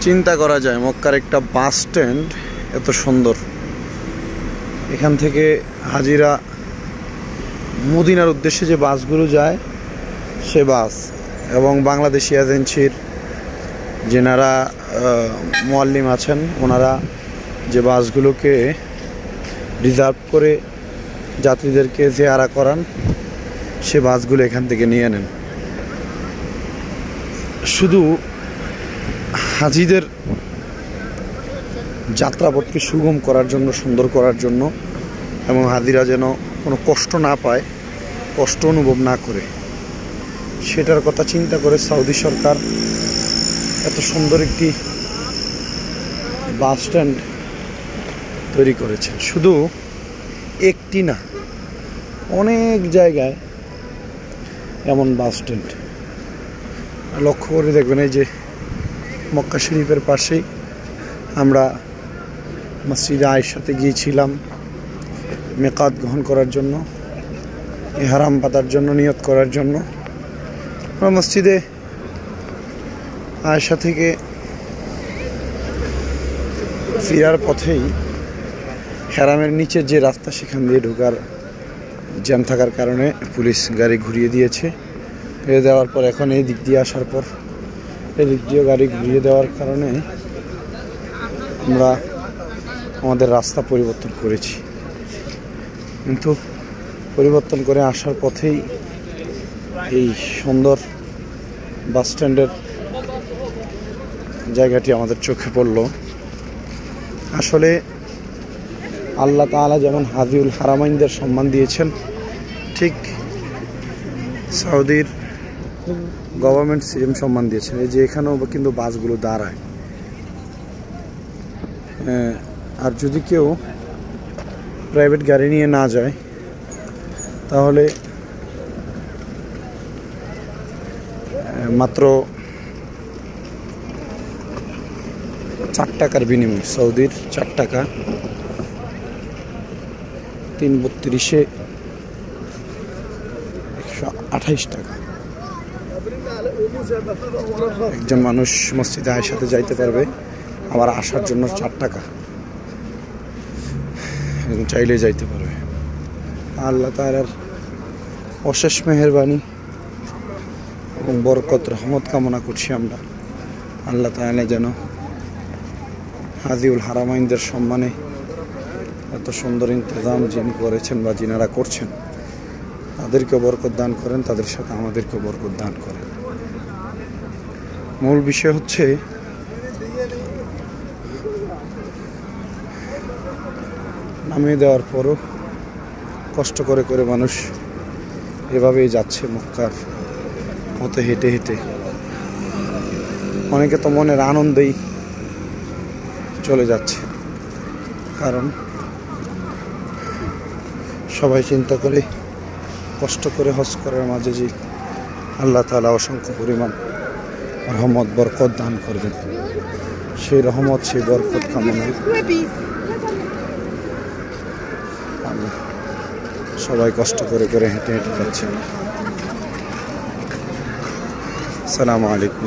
চিন্তা করা যায় মক্কার একটা বাস স্ট্যান্ড এত সুন্দর। এখান থেকে হাজিরা মদিনার উদ্দেশ্যে যে বাসগুলো যায় সে বাস, এবং বাংলাদেশি এজেন্সির যেনারা মুআল্লিম আছেন ওনারা যে বাসগুলোকে রিজার্ভ করে যাত্রীদেরকে জিয়ারা করান সে বাসগুলো এখান থেকে নিয়ে নেন। শুধু হাজিদের যাত্রাপথকে সুগম করার জন্য, সুন্দর করার জন্য, এবং হাজিরা যেন কোনো কষ্ট না পায়, কষ্ট অনুভব না করে, সেটার কথা চিন্তা করে সৌদি সরকার এত সুন্দর একটি বাস স্ট্যান্ড তৈরি করেছেন। শুধু একটি না, অনেক জায়গায় এমন বাস স্ট্যান্ড লক্ষ্য করে দেখবেন। এই যে মক্কা শরীফের পাশেই আমরা মসজিদে আয়েশাতে গিয়েছিলাম মেকাত গ্রহণ করার জন্য, ইহরাম বাঁধার জন্য, নিয়ত করার জন্য। আমরা মসজিদে আয়েশা থেকে ফিরার পথেই হেরামের নিচের যে রাস্তা সেখান দিয়ে ঢোকার জ্যাম থাকার কারণে পুলিশ গাড়ি ঘুরিয়ে দিয়েছে। ঘুরিয়ে দেওয়ার পর এখন এই দিক দিয়ে আসার পর এই দিক দিয়ে গাড়ি ঘুরিয়ে দেওয়ার কারণে আমরা আমাদের রাস্তা পরিবর্তন করেছি। কিন্তু পরিবর্তন করে আসার পথেই এই সুন্দর বাস স্ট্যান্ডের জায়গাটি আমাদের চোখে পড়ল। আসলে আল্লাহ তাআলা যেমন হাজিউল হারামাইনদের সম্মান দিয়েছেন, ঠিক সৌদির গভর্নমেন্ট সেম সম্মান দিয়েছেন। এই যে এখানেও কিন্তু বাসগুলো দাঁড়ায়। আর যদি কেউ প্রাইভেট গাড়ি নিয়ে না যায় তাহলে মাত্র 4 টাকার বিনিময়, সৌদির 4 টাকা, 3/32 128 টাকা। একজন মানুষ মসজিদে আয়েশাতে যাইতে পারবে, আবার আসার জন্য 4 টাকা চাইলে যাইতে পারবে। আল্লাহ তাআলার অশেষ মেহেরবানি এবং বরকত রহমত কামনা করছি আমরা। আল্লাহ তাআলা যেন হাজিউল হারামাইনদের সম্মানে এত সুন্দর ইন্তজাম যিনি করেছেন বা যিনারা করছেন তাদেরকে বরকত দান করেন, তাদের সাথে আমাদেরকে বরকত দান করেন। মূল বিষয় হচ্ছে নামিয়ে দেওয়ার পরও কষ্ট করে করে মানুষ এভাবেই যাচ্ছে মক্কার পথে হেঁটে হেঁটে। অনেকে তো মনের আনন্দেই চলে যাচ্ছে, কারণ সবাই চিন্তা করে কষ্ট করে হজ করার মাঝে যে আল্লাহ তাআলা অসংখ্য পরিমাণ রহমত বরকত দান করবেন, সেই রহমত, সেই বরকত কামনা সবাই কষ্ট করে করে হেঁটে হেঁটে যাচ্ছে। আসসালামু আলাইকুম।